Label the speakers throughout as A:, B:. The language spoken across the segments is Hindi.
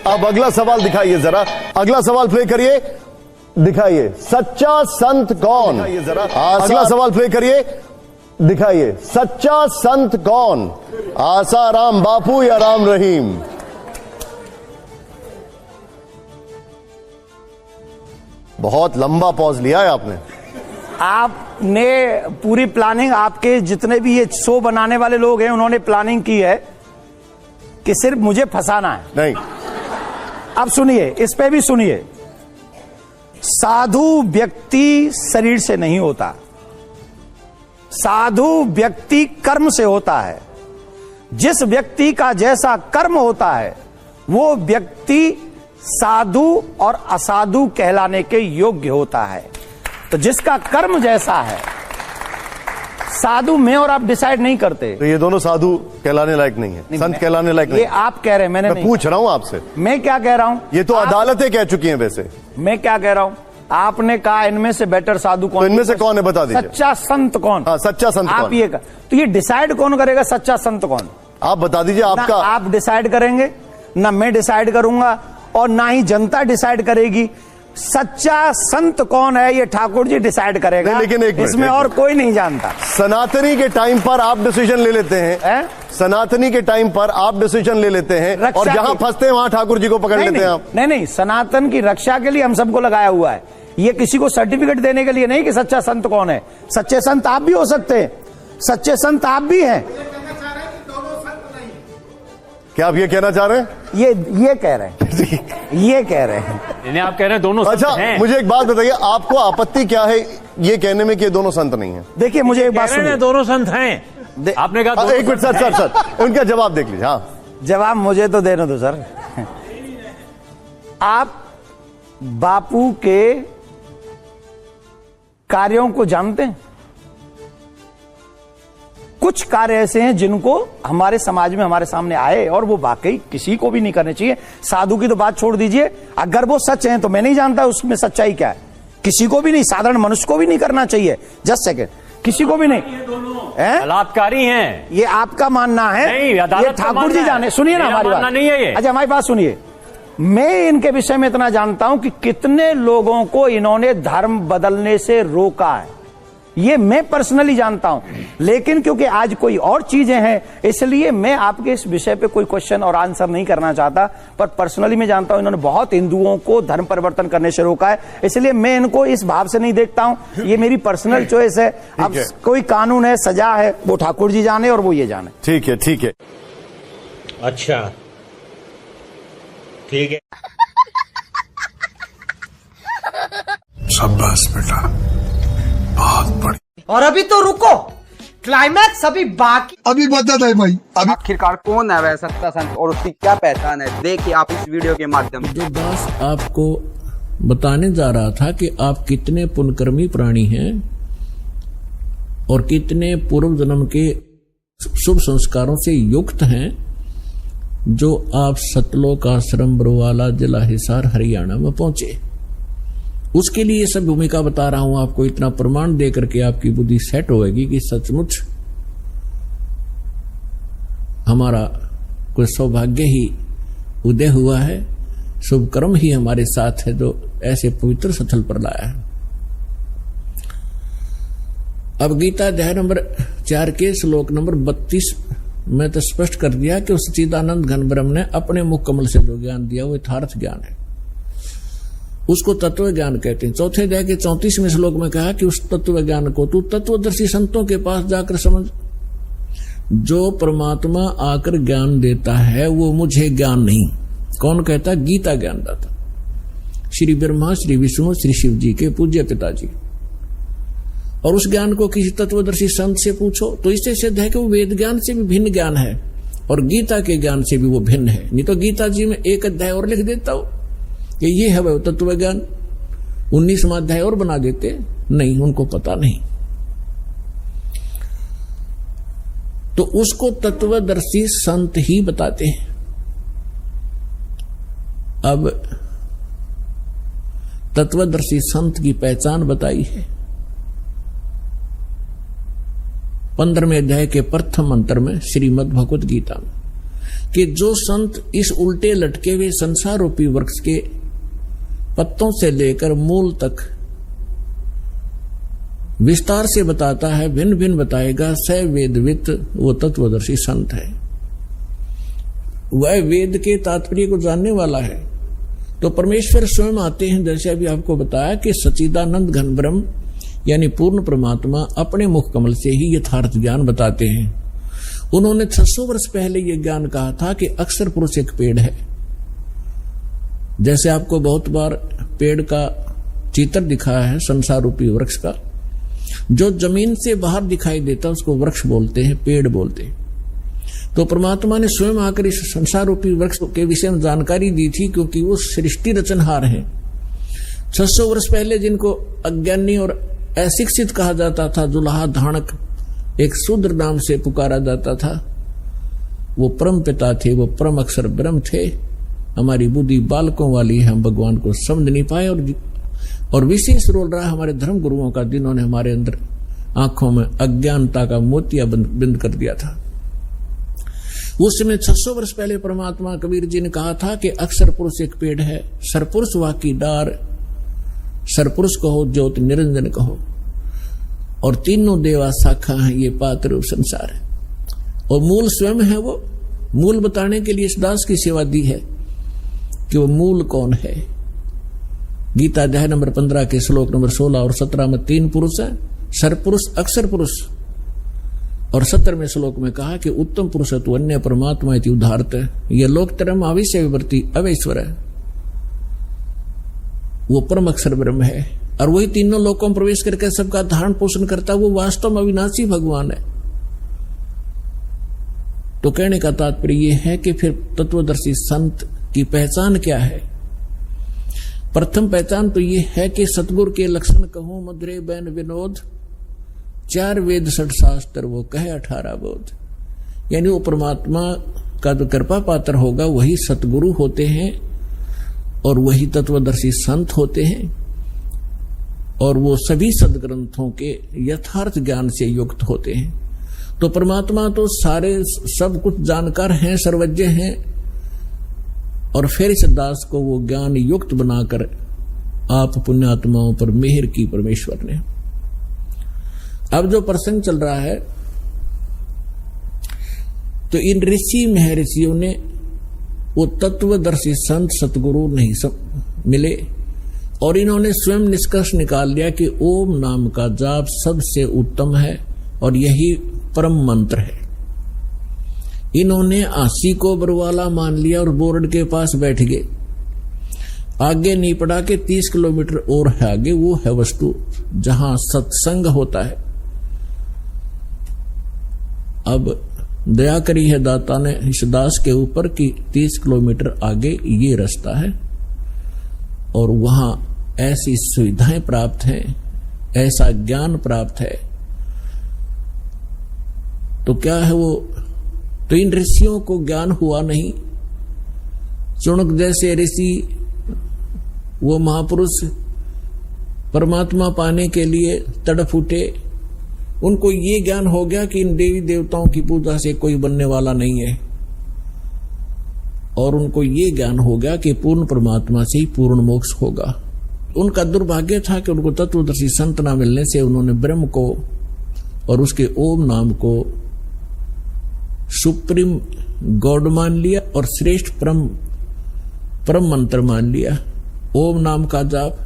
A: अब अगला सवाल दिखाइए जरा, अगला सवाल प्ले करिए, दिखाइए सच्चा संत कौन। जरा अगला सवाल प्ले करिए, दिखाइए सच्चा संत कौन, आसाराम बापू या राम रहीम। बहुत लंबा पॉज लिया है आपने।
B: आपने पूरी प्लानिंग, आपके जितने भी ये शो बनाने वाले लोग हैं उन्होंने प्लानिंग की है कि सिर्फ मुझे फंसाना है।
A: नहीं,
B: अब सुनिए, इस पे भी सुनिए। साधु व्यक्ति शरीर से नहीं होता, साधु व्यक्ति कर्म से होता है। जिस व्यक्ति का जैसा कर्म होता है वो व्यक्ति साधु और असाधु कहलाने के योग्य होता है। तो जिसका कर्म जैसा है, साधु मैं और आप डिसाइड नहीं करते।
A: तो ये दोनों साधु कहलाने लायक नहीं है, संत कहलाने लायक नहीं।
B: ये आप कह रहे हैं, मैंने नहीं
A: पूछ रहा हूं आपसे।
B: मैं क्या कह रहा हूं?
A: ये तो अदालतें कह चुकी हैं। वैसे
B: मैं क्या कह रहा हूं? आपने कहा इनमें से बेटर साधु कौन?
A: तो इनमें से कौन है बता दीजिए।
B: सच्चा संत कौन?
A: हाँ, सच्चा संत
B: आप
A: कौन?
B: ये कर, तो ये डिसाइड कौन करेगा सच्चा संत कौन?
A: आप बता दीजिए। आपका
B: आप डिसाइड करेंगे ना, मैं डिसाइड करूंगा और ना ही जनता डिसाइड करेगी। सच्चा संत कौन है ये ठाकुर जी डिसाइड करेगा।
A: लेकिन एक मिनट,
B: इसमें और कोई नहीं जानता।
A: सनातनी के टाइम पर आप डिसीजन ले लेते हैं, सनातनी के टाइम पर आप डिसीजन ले लेते हैं और जहां फंसते हैं वहां ठाकुर जी को पकड़ लेते हैं आप।
B: नहीं, सनातन की रक्षा के लिए हम सबको लगाया हुआ है। ये किसी को सर्टिफिकेट देने के लिए नहीं कि सच्चा संत कौन है। सच्चे संत आप भी हो सकते हैं, सच्चे संत आप भी हैं।
A: क्या आप ये कहना चाह रहे हैं?
B: ये कह रहे हैं ये कह रहे हैं।
C: आप कह रहे हैं दोनों
A: अच्छा
C: संत हैं।
A: मुझे एक बात बताइए, आपको आपत्ति क्या है ये कहने में कि ये दोनों संत नहीं है?
B: देखिए मुझे एक बात सुनिए,
C: दोनों संत हैं। आपने कहा
A: एक मिनट सर उनका जवाब देख लीजिए। हाँ,
B: जवाब मुझे तो देने दो सर। आप बापू के कार्यों को जानते हैं? कुछ कार्य ऐसे हैं जिनको हमारे समाज में हमारे सामने आए और वो वाकई किसी को भी नहीं करने चाहिए। साधु की तो बात छोड़ दीजिए, अगर वो सच है तो मैं नहीं जानता उसमें सच्चाई क्या है। किसी को भी नहीं, साधारण मनुष्य को भी नहीं करना चाहिए। जस्ट सेकेंड, किसी को भी नहीं।
C: बलात्कारी हैं,
B: ये आपका मानना है।
C: नहीं,
B: ये ठाकुर जी जाने। सुनिए ना हमारी बात।
C: नहीं है ये।
B: अच्छा हमारी बात सुनिए। मैं इनके विषय में इतना जानता हूं कि कितने लोगों को इन्होंने धर्म बदलने से रोका है, ये मैं पर्सनली जानता हूं। लेकिन क्योंकि आज कोई और चीजें हैं इसलिए मैं आपके इस विषय पे कोई क्वेश्चन और आंसर नहीं करना चाहता। पर पर्सनली मैं जानता हूं इन्होंने बहुत हिंदुओं को धर्म परिवर्तन करने से रोका है, इसलिए मैं इनको इस भाव से नहीं देखता हूं। ये मेरी पर्सनल चॉइस है। अब कोई कानून है, सजा है, वो ठाकुर जी जाने और वो ये जाने।
A: ठीक है, ठीक है।
C: अच्छा ठीक है।
D: शाबाश बेटा, बहुत बढ़िया।
E: और अभी तो रुको, क्लाइमैक्स अभी बाकी।
D: अभी बता दे भाई, अभी
F: आखिरकार कौन है वह सच्चा संत और उसकी क्या पहचान है, देखिए आप इस वीडियो के माध्यम से।
G: जो दास आपको बताने जा रहा था कि आप कितने पुण्यकर्मी प्राणी हैं और कितने पूर्व जन्म के शुभ संस्कारों से युक्त हैं, जो आप सतलोक आश्रम बरवाला जिला हिसार हरियाणा में पहुंचे। उसके लिए ये सब भूमिका बता रहा हूं आपको। इतना प्रमाण देकर के आपकी बुद्धि सेट होगी कि सचमुच हमारा कोई सौभाग्य ही उदय हुआ है, शुभ कर्म ही हमारे साथ है जो ऐसे पवित्र स्थल पर लाया है। अब गीता अध्याय नंबर 4 के श्लोक नंबर 32 में तो स्पष्ट कर दिया कि उस सच्चिदानंद घन ब्रह्म ने अपने मुख कमल से जो ज्ञान दिया वो यथार्थ ज्ञान है, उसको तत्व ज्ञान कहते हैं। चौथे अध्याय के 34वें श्लोक में कहा कि उस तत्व ज्ञान को तू तत्वदर्शी संतों के पास जाकर समझ। जो परमात्मा आकर ज्ञान देता है वो मुझे ज्ञान नहीं। कौन कहता? गीता ज्ञान दाता श्री ब्रह्मा, श्री विष्णु, श्री शिव जी के पूज्य पिताजी। और उस ज्ञान को किसी तत्वदर्शी संत से पूछो तो इससे सिद्ध है कि वो वेद ज्ञान से भी भिन्न ज्ञान है और गीता के ज्ञान से भी वो भिन्न है। नहीं तो गीता जी में एक अध्याय और लिख देता हो कि ये है वह तत्व ज्ञान, 19वां अध्याय और बना देते। नहीं, उनको पता नहीं। तो उसको तत्वदर्शी संत ही बताते हैं। अब तत्वदर्शी संत की पहचान बताई है 15वें अध्याय के प्रथम मंत्र में श्रीमद् भगवत गीता में। कि जो संत इस उल्टे लटके हुए संसार रूपी वृक्ष के पत्तों से लेकर मूल तक विस्तार से बताता है, भिन्न भिन्न बताएगा, स वेदवित वो तत्वदर्शी संत है। वह वेद के तात्पर्य को जानने वाला है। तो परमेश्वर स्वयं आते हैं, जैसे अभी आपको बताया कि सच्चिदानंद घन ब्रह्म यानी पूर्ण परमात्मा अपने मुख कमल से ही यथार्थ ज्ञान बताते हैं। उन्होंने 600 वर्ष पहले यह ज्ञान कहा था कि अक्षर पुरुष एक पेड़ है। जैसे आपको बहुत बार पेड़ का चित्र दिखाया है, संसार रूपी वृक्ष का, जो जमीन से बाहर दिखाई देता उसको वृक्ष बोलते हैं, पेड़ बोलते हैं। तो परमात्मा ने स्वयं आकर इस संसार रूपी वृक्ष के विषय में जानकारी दी थी, क्योंकि वो सृष्टि रचनहार है। 600 वर्ष पहले जिनको अज्ञानी और अशिक्षित कहा जाता था, जुलाहा धाणक एक शूद्र नाम से पुकारा जाता था, वो परम पिता थे, वो परम अक्षर ब्रह्म थे। हमारी बुद्धि बालकों वाली है, हम भगवान को समझ नहीं पाए। और विशेष रोल रहा हमारे धर्म गुरुओं का, जिन्होंने हमारे अंदर आंखों में अज्ञानता का मोतिया बंद कर दिया था। उस समय 600 वर्ष पहले परमात्मा कबीर जी ने कहा था कि अक्षर पुरुष एक पेड़ है, सरपुरुष वाकी डार, सरपुरुष कहो ज्योति निरंजन कहो, और तीनों देवा शाखा है, ये पात्र रूप संसार है। और मूल स्वयं है। वो मूल बताने के लिए इस दास की सेवा दी है कि वो मूल कौन है। गीता अध्याय नंबर 15 के श्लोक नंबर 16 और 17 में 3 पुरुष है, सरपुरुष, अक्षर पुरुष। और 17वें श्लोक में कहा कि उत्तम पुरुष तो अन्य परमात्मा इति उदाहरत है, यह लोकतरम आविश्य विवर्ती अवैश्वर है, वो परम अक्षर ब्रह्म है। और वही तीनों लोकों में प्रवेश करके सबका धारण पोषण करता, वो वास्तव में अविनाशी भगवान है। तो कहने का तात्पर्य यह है कि फिर तत्वदर्शी संत की पहचान क्या है। प्रथम पहचान तो यह है कि सतगुरु के लक्षण कहूं मधुरे बैन विनोद, 4 वेद 6 शास्त्र वो कहे 18 बोध। यानी वो परमात्मा का जो कृपा पात्र होगा वही सतगुरु होते हैं, और वही तत्वदर्शी संत होते हैं, और वो सभी सदग्रंथों के यथार्थ ज्ञान से युक्त होते हैं। तो परमात्मा तो सारे सब कुछ जानकार हैं, सर्वज्ञ हैं, और फिर इस दास को वो ज्ञान युक्त बनाकर आप पुण्यात्माओं पर मेहर की परमेश्वर ने। अब जो प्रसंग चल रहा है, तो इन ऋषि महर्षियों ने वो तत्वदर्शी संत सतगुरु नहीं मिले, और इन्होंने स्वयं निष्कर्ष निकाल लिया कि ओम नाम का जाप सबसे उत्तम है और यही परम मंत्र है। इन्होंने आसी को बरवाला मान लिया और बोर्ड के पास बैठ गए। आगे नहीं पड़ा कि 30 किलोमीटर और है आगे, वो है वस्तु जहां सत्संग होता है। अब दया करी है दाता ने इस दास के ऊपर कि 30 किलोमीटर आगे ये रास्ता है, और वहां ऐसी सुविधाएं प्राप्त हैं, ऐसा ज्ञान प्राप्त है। तो क्या है वो? तो इन ऋषियों को ज्ञान हुआ नहीं। चुनक जैसे ऋषि, वो महापुरुष परमात्मा पाने के लिए तड़प उठे। उनको ये ज्ञान हो गया कि इन देवी देवताओं की पूजा से कोई बनने वाला नहीं है, और उनको ये ज्ञान हो गया कि पूर्ण परमात्मा से ही पूर्ण मोक्ष होगा। उनका दुर्भाग्य था कि उनको तत्वदर्शी संत न मिलने से उन्होंने ब्रह्म को और उसके ओम नाम को सुप्रीम गॉड मान लिया और श्रेष्ठ परम मंत्र मान लिया। ओम नाम का जाप,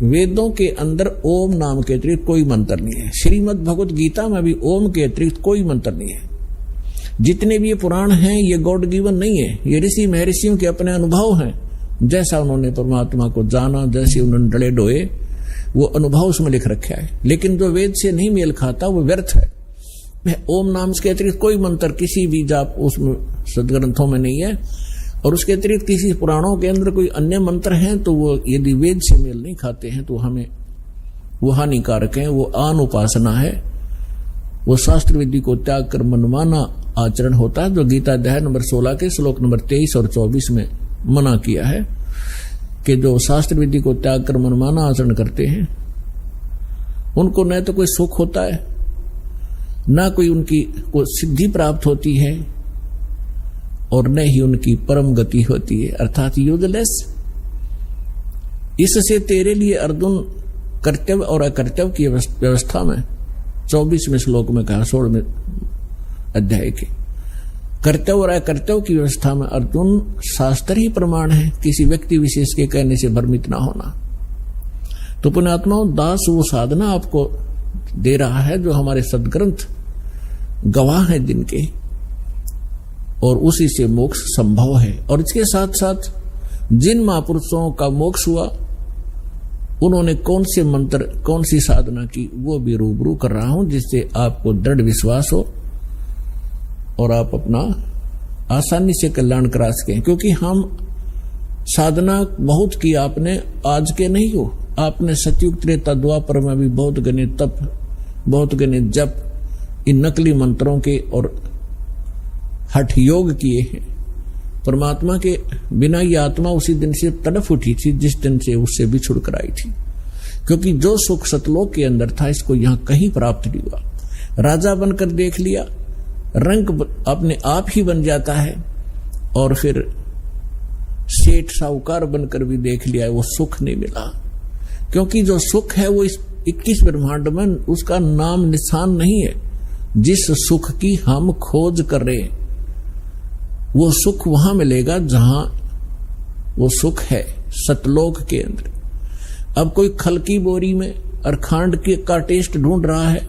G: वेदों के अंदर ओम नाम के अतिरिक्त कोई मंत्र नहीं है। श्रीमद् भगवत गीता में भी ओम के अतिरिक्त कोई मंत्र नहीं है। जितने भी ये पुराण हैं ये गॉड गिवन नहीं है, ये ऋषि महर्षियों के अपने अनुभव हैं। जैसा उन्होंने परमात्मा को जाना, जैसे उन्होंने डले डोए, वो अनुभव उसमें लिख रखा है। लेकिन जो वेद से नहीं मेल खाता वो व्यर्थ है। ओम नाम के अतिरिक्त कोई मंत्र किसी भी जाप उसमें सदग्रंथों में नहीं है, और उसके अतिरिक्त किसी पुराणों के अंदर कोई अन्य मंत्र हैं तो वो यदि वेद से मेल नहीं खाते हैं तो हमें वो हानिकारक है। वो आन उपासना है, वो शास्त्र विधि को त्याग कर मनमाना आचरण होता है, जो गीता अध्याय नंबर 16 के श्लोक नंबर 23 और 24 में मना किया है कि जो शास्त्र विधि को त्याग कर मनमाना आचरण करते हैं उनको न तो कोई सुख होता है, ना कोई उनकी को सिद्धि प्राप्त होती है, और न ही उनकी परम गति होती है, अर्थात यूजलेस। इससे तेरे लिए अर्जुन कर्तव्य और अकर्तव्य की व्यवस्था में 24वें श्लोक में कहा, 16वें अध्याय के कर्तव्य और अकर्तव्य की व्यवस्था में अर्जुन शास्त्र ही प्रमाण है, किसी व्यक्ति विशेष के कहने से भ्रमित ना होना। तो पुण्यात्माओं, दास वो साधना आपको दे रहा है जो हमारे सदग्रंथ गवाह है दिन के, और उसी से मोक्ष संभव है। और इसके साथ साथ जिन महापुरुषों का मोक्ष हुआ उन्होंने कौन से मंत्र, कौन सी साधना की, वो भी रूबरू कर रहा हूं, जिससे आपको दृढ़ विश्वास हो और आप अपना आसानी से कल्याण करा सकें। क्योंकि हम साधना बहुत की आपने, आज के नहीं हो, आपने सतयुग त्रेता द्वापर में भी बहुत गणित तप, बहुत गणित जप, इन नकली मंत्रों के और हठ योग किए हैं। परमात्मा के बिना ये आत्मा उसी दिन से तड़फ उठी थी जिस दिन से उससे बिछुड़ कर आई थी। क्योंकि जो सुख सतलोक के अंदर था, इसको यहां कहीं प्राप्त नहीं हुआ। राजा बनकर देख लिया, रंग अपने आप ही बन जाता है, और फिर सेठ साहूकार बनकर भी देख लिया, वो सुख नहीं मिला। क्योंकि जो सुख है वो इस 21 ब्रह्मांड में उसका नाम निशान नहीं है। जिस सुख की हम खोज कर रहे हैं वो सुख वहां मिलेगा जहां वो सुख है, सतलोक के अंदर। अब कोई खल की बोरी में अरखांड का टेस्ट ढूंढ रहा है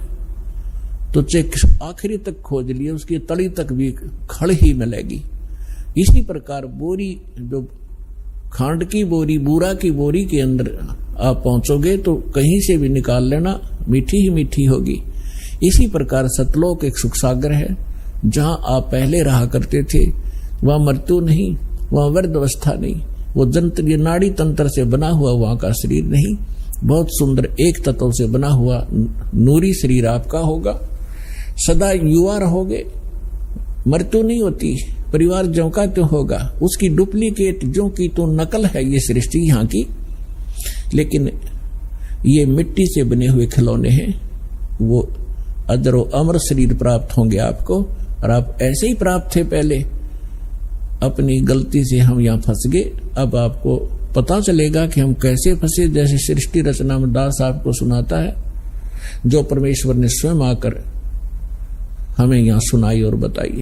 G: तो चेक आखिरी तक खोज लिए, उसकी तली तक भी खड़ ही मिलेगी। इसी प्रकार बोरी, जो खांड की बोरी, बूरा की बोरी के अंदर आप पहुंचोगे तो कहीं से भी निकाल लेना, मीठी ही मीठी होगी। इसी प्रकार सतलोक एक सुख सागर है, जहां आप पहले रहा करते थे। वहां मृत्यु नहीं, वहां वृद्ध अवस्था नहीं, वो जंत्र, नाड़ी तंत्र से बना हुआ वहां का शरीर नहीं, बहुत सुंदर एक तत्व से बना हुआ नूरी शरीर आपका होगा। सदा युवा रहोगे, मृत्यु नहीं होती, परिवार ज्यों का त्यों होगा, उसकी डुप्लीकेट ज्यों की तो नकल है ये सृष्टि यहाँ की। लेकिन ये मिट्टी से बने हुए खिलौने हैं, वो अजर अमर शरीर प्राप्त होंगे आपको। और आप ऐसे ही प्राप्त थे पहले, अपनी गलती से हम यहाँ फंस गए। अब आपको पता चलेगा कि हम कैसे फंसे, जैसे सृष्टि रचना में दास आपको सुनाता है, जो परमेश्वर ने स्वयं आकर हमें यहाँ सुनाई और बताई।